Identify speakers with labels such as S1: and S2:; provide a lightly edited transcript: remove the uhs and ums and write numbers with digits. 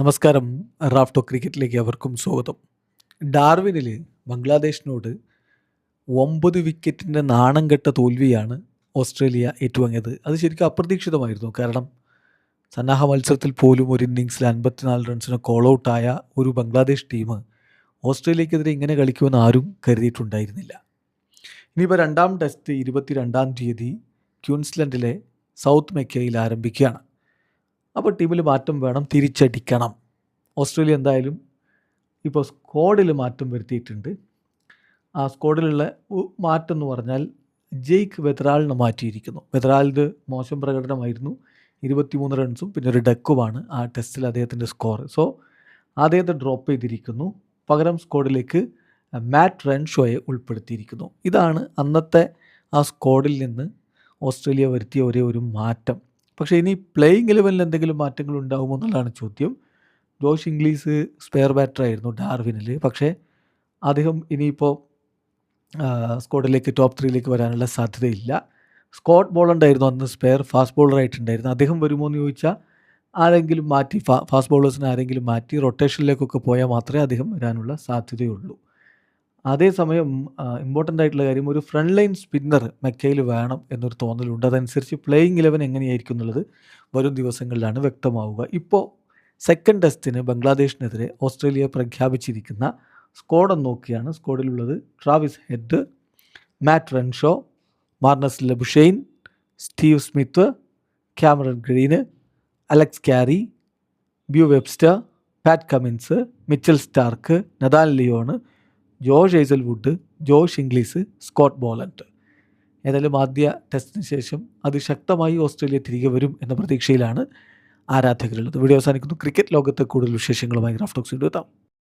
S1: നമസ്കാരം. റാഫ്റ്റോ ക്രിക്കറ്റിലേക്ക് അവർക്കും സ്വാഗതം. ഡാർവിനിൽ ബംഗ്ലാദേശിനോട് 9 വിക്കറ്റിൻ്റെ നാണം കെട്ട തോൽവിയാണ് ഓസ്ട്രേലിയ ഏറ്റുവാങ്ങിയത്. അത് ശരിക്കും അപ്രതീക്ഷിതമായിരുന്നു. കാരണം സന്നാഹ മത്സരത്തിൽ പോലും ഒരു ഇന്നിങ്സിൽ 54 റൺസിന് കോൾ ഔട്ടായ ഒരു ബംഗ്ലാദേശ് ടീം ഓസ്ട്രേലിയക്കെതിരെ ഇങ്ങനെ കളിക്കുമെന്ന് ആരും കരുതിയിട്ടുണ്ടായിരുന്നില്ല. ഇനിയിപ്പോൾ രണ്ടാം ടെസ്റ്റ് 22-ാം തീയതി ക്യൂൻസ്ലൻഡിലെ സൗത്ത് മെക്കയിൽ ആരംഭിക്കുകയാണ്. അപ്പോൾ ടീമിൽ മാറ്റം വേണം, തിരിച്ചടിക്കണം. ഓസ്ട്രേലിയ എന്തായാലും ഇപ്പോൾ സ്ക്വാഡിൽ മാറ്റം വരുത്തിയിട്ടുണ്ട്. ആ സ്ക്വാഡിലുള്ള മാറ്റം എന്ന് പറഞ്ഞാൽ ജെയ്ക്ക് വെതറാളിനെ മാറ്റിയിരിക്കുന്നു. വെതറാളിൻ്റെ മോശം പ്രകടനമായിരുന്നു. 23 റൺസും പിന്നെ ഒരു ഡക്കുമാണ് ആ ടെസ്റ്റിൽ അദ്ദേഹത്തിൻ്റെ സ്കോർ. സോ അദ്ദേഹത്തെ ഡ്രോപ്പ് ചെയ്തിരിക്കുന്നു. പകരം സ്ക്വാഡിലേക്ക് മാറ്റ് റെൻഷോയെ ഉൾപ്പെടുത്തിയിരിക്കുന്നു. ഇതാണ് അന്നത്തെ ആ സ്ക്വാഡിൽ നിന്ന് ഓസ്ട്രേലിയ വരുത്തിയ ഒരേ ഒരു മാറ്റം. പക്ഷേ ഇനി പ്ലേയിങ് 11 എന്തെങ്കിലും മാറ്റങ്ങൾ ഉണ്ടാകുമോ എന്നുള്ളതാണ് ചോദ്യം. ജോഷ് ഇംഗ്ലീസ് സ്പെയർ ബാറ്ററായിരുന്നു ഡാർവിനിൽ. പക്ഷേ അദ്ദേഹം ഇനിയിപ്പോൾ സ്ക്വാഡിലേക്ക് ടോപ്പ് 3യിലേക്ക് വരാനുള്ള സാധ്യതയില്ല. സ്കോട്ട് ബോളണ്ട് ആയിരുന്നു അന്ന് സ്പെയർ ഫാസ്റ്റ് ബോളറായിട്ടുണ്ടായിരുന്നു. അദ്ദേഹം വരുമോ എന്ന് ചോദിച്ചാൽ ആരെങ്കിലും മാറ്റി ഫാസ്റ്റ് ബോളേഴ്സിനെ ആരെങ്കിലും മാറ്റി റൊട്ടേഷനിലേക്കൊക്കെ പോയാൽ മാത്രമേ അദ്ദേഹം വരാനുള്ള സാധ്യതയുള്ളൂ. അതേസമയം ഇമ്പോർട്ടൻ്റ് ആയിട്ടുള്ള കാര്യം, ഒരു ഫ്രണ്ട് ലൈൻ സ്പിന്നർ മെക്കയിൽ വേണം എന്നൊരു തോന്നലുണ്ട്. അതനുസരിച്ച് പ്ലേയിങ് 11 എങ്ങനെയായിരിക്കും എന്നുള്ളത് വരും ദിവസങ്ങളിലാണ് വ്യക്തമാവുക. ഇപ്പോൾ സെക്കൻഡ് ടെസ്റ്റിന് ബംഗ്ലാദേശിനെതിരെ ഓസ്ട്രേലിയ പ്രഖ്യാപിച്ചിരിക്കുന്ന സ്ക്വാഡ് നോക്കിയാണ്. സ്ക്വാഡിലുള്ളത് Travis Head, Matt Renshaw, Marnus Labuschagne, Steve Smith, Cameron Green, Alex Carey, Beau Webster, Pat Cummins, Mitchell Starc, Nathan Lyon, Josh Hazlewood, Josh Inglis, Scott Boland. ഏതായാലും ആദ്യ ടെസ്റ്റിന് ശേഷം അതിശക്തമായി ഓസ്ട്രേലിയ തിരികെ വരും എന്ന പ്രതീക്ഷയിലാണ് ആരാധകരുള്ളത്. വീഡിയോ അവസാനിക്കുന്നു. ക്രിക്കറ്റ് ലോകത്തെ കൂടുതൽ വിശേഷങ്ങളുമായി റാഫ്റ്റോക്സ് എത്താം.